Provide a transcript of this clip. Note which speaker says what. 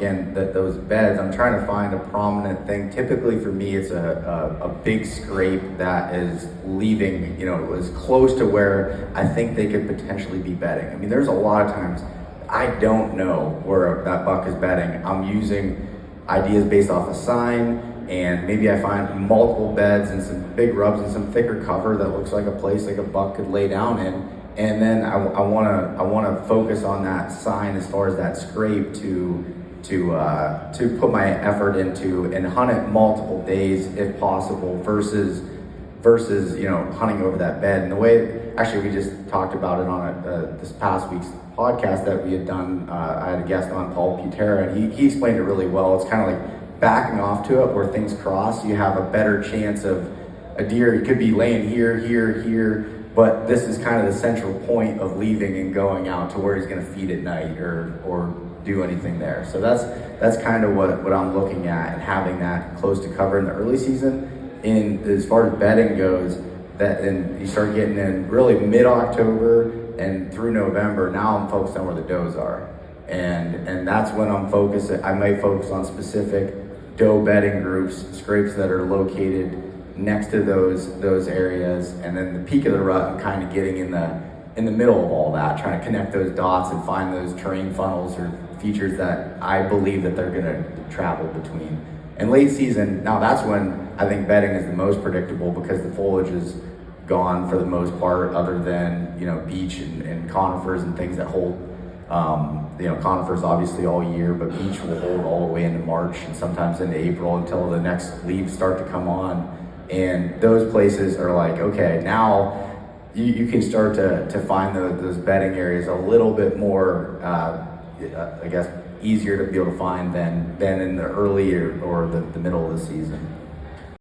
Speaker 1: again, that those beds, I'm trying to find a prominent thing. Typically for me, it's a big scrape that is leaving, as close to where I think they could potentially be bedding. I mean, there's a lot of times I don't know where that buck is bedding. I'm using ideas based off a sign, and maybe I find multiple beds and some big rubs and some thicker cover that looks like a place like a buck could lay down in. And then I want to focus on that sign as far as that scrape to put my effort into and hunt it multiple days if possible versus hunting over that bed. And the way, actually, we just talked about it on this past week's podcast that we had done. I had a guest on, Paul Butera, and he explained it really well. It's kind of like backing off to it where things cross. You have a better chance of a deer. It could be laying here, but this is kind of the central point of leaving and going out to where he's going to feed at night or do anything there. So that's kind of what I'm looking at, and having that close to cover in the early season. And as far as bedding goes, then you start getting in really mid-October and through November. Now I'm focused on where the does are, and that's when I'm focused. I may focus on specific doe bedding groups, scrapes that are located next to those areas, and then the peak of the rut, and kind of getting in the middle of all that, trying to connect those dots and find those terrain funnels or features that I believe that they're going to travel between. And late season, now that's when I think bedding is the most predictable, because the foliage is gone for the most part, other than beech and conifers and things that hold. Conifers obviously all year, but beech will hold all the way into March and sometimes into April until the next leaves start to come on. And those places are like, okay, now you can start to find those bedding areas a little bit more, I guess, easier to be able to find than in the early or the middle of the season.